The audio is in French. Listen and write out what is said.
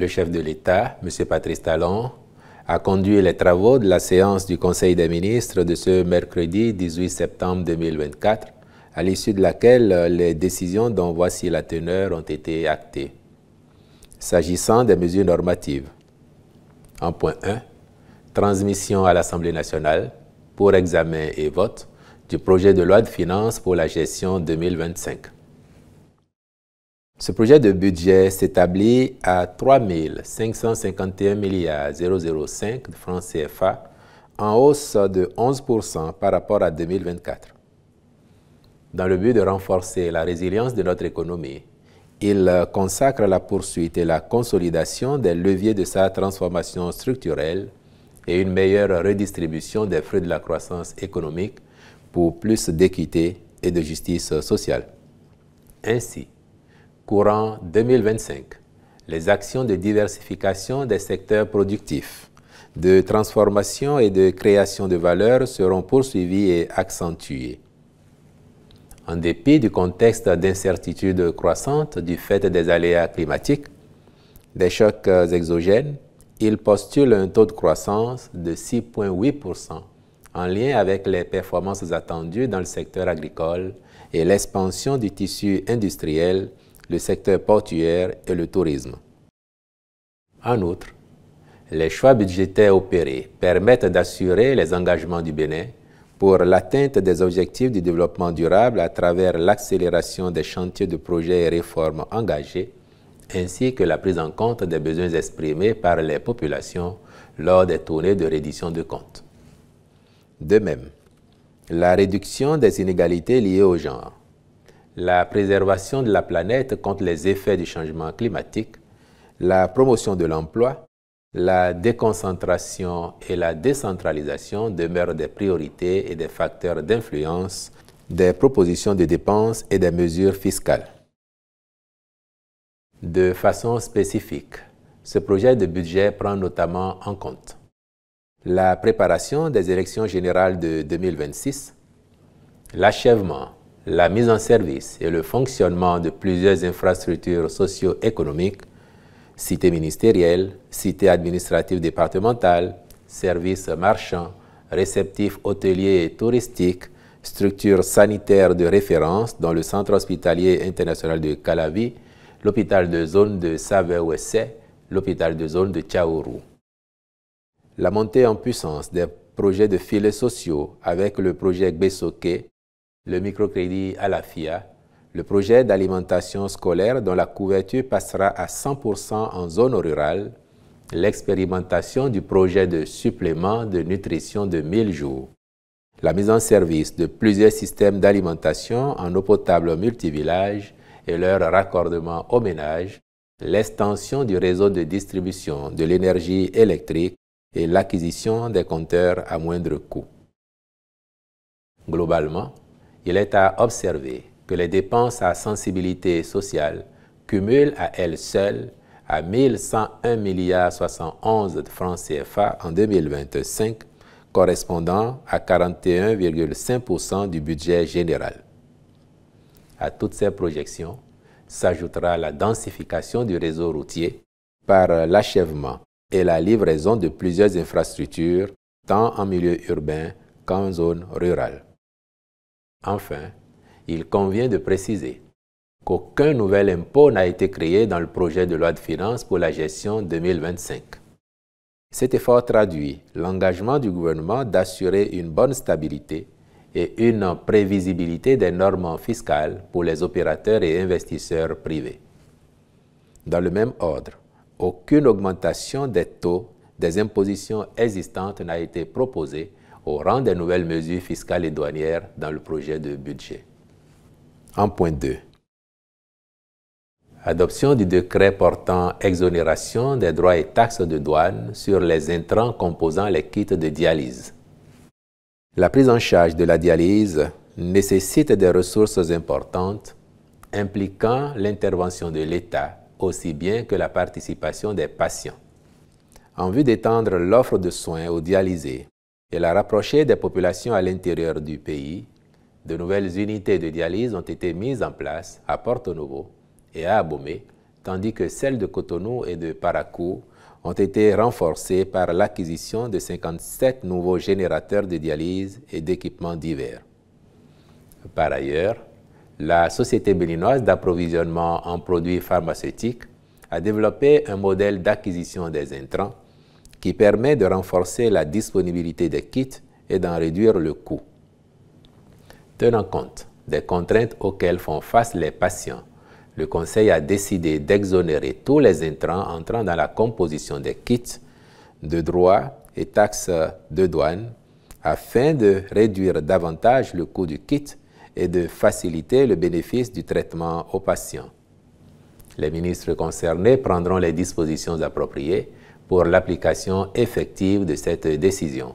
Le chef de l'État, M. Patrice Talon, a conduit les travaux de la séance du Conseil des ministres de ce mercredi 18 septembre 2024, à l'issue de laquelle les décisions dont voici la teneur ont été actées. S'agissant des mesures normatives, en point 1, transmission à l'Assemblée nationale pour examen et vote du projet de loi de finances pour la gestion 2025. Ce projet de budget s'établit à 3 551 005 de francs CFA, en hausse de 11% par rapport à 2024. Dans le but de renforcer la résilience de notre économie, il consacre la poursuite et la consolidation des leviers de sa transformation structurelle et une meilleure redistribution des fruits de la croissance économique pour plus d'équité et de justice sociale. Ainsi, courant 2025, les actions de diversification des secteurs productifs, de transformation et de création de valeur seront poursuivies et accentuées. En dépit du contexte d'incertitude croissante du fait des aléas climatiques, des chocs exogènes, il postule un taux de croissance de 6,8% en lien avec les performances attendues dans le secteur agricole et l'expansion du tissu industriel, le secteur portuaire et le tourisme. En outre, les choix budgétaires opérés permettent d'assurer les engagements du Bénin pour l'atteinte des objectifs du développement durable à travers l'accélération des chantiers de projets et réformes engagés, ainsi que la prise en compte des besoins exprimés par les populations lors des tournées de reddition de comptes. De même, la réduction des inégalités liées au genre, la préservation de la planète contre les effets du changement climatique, la promotion de l'emploi, la déconcentration et la décentralisation demeurent des priorités et des facteurs d'influence des propositions de dépenses et des mesures fiscales. De façon spécifique, ce projet de budget prend notamment en compte la préparation des élections générales de 2026, l'achèvement, la mise en service et le fonctionnement de plusieurs infrastructures socio-économiques, cités ministérielles, cités administratives départementales, services marchands, réceptifs hôteliers et touristiques, structures sanitaires de référence dont le Centre hospitalier international de Calavi, l'hôpital de zone de Save-Ouessé, l'hôpital de zone de Tchaourou. La montée en puissance des projets de filets sociaux avec le projet Gbesoké, le microcrédit à la FIA, le projet d'alimentation scolaire dont la couverture passera à 100% en zone rurale, l'expérimentation du projet de supplément de nutrition de 1000 jours, la mise en service de plusieurs systèmes d'alimentation en eau potable multivillage et leur raccordement au ménage, l'extension du réseau de distribution de l'énergie électrique et l'acquisition des compteurs à moindre coût. Globalement, il est à observer que les dépenses à sensibilité sociale cumulent à elles seules à 1101,71 de francs CFA en 2025, correspondant à 41,5% du budget général. À toutes ces projections s'ajoutera la densification du réseau routier par l'achèvement et la livraison de plusieurs infrastructures, tant en milieu urbain qu'en zone rurale. Enfin, il convient de préciser qu'aucun nouvel impôt n'a été créé dans le projet de loi de finances pour la gestion 2025. Cet effort traduit l'engagement du gouvernement d'assurer une bonne stabilité et une prévisibilité des normes fiscales pour les opérateurs et investisseurs privés. Dans le même ordre, aucune augmentation des taux des impositions existantes n'a été proposée au rang des nouvelles mesures fiscales et douanières dans le projet de budget. En point 2. Adoption du décret portant exonération des droits et taxes de douane sur les intrants composant les kits de dialyse. La prise en charge de la dialyse nécessite des ressources importantes impliquant l'intervention de l'État aussi bien que la participation des patients. En vue d'étendre l'offre de soins aux dialysés et la rapprocher des populations à l'intérieur du pays, de nouvelles unités de dialyse ont été mises en place à Porto Novo et à Abomey tandis que celles de Cotonou et de Parakou ont été renforcées par l'acquisition de 57 nouveaux générateurs de dialyse et d'équipements divers. Par ailleurs, la Société béninoise d'approvisionnement en produits pharmaceutiques a développé un modèle d'acquisition des intrants qui permet de renforcer la disponibilité des kits et d'en réduire le coût. Tenant compte des contraintes auxquelles font face les patients, le Conseil a décidé d'exonérer tous les intrants entrant dans la composition des kits de droits et taxes de douane afin de réduire davantage le coût du kit et de faciliter le bénéfice du traitement aux patients. Les ministres concernés prendront les dispositions appropriées pour l'application effective de cette décision.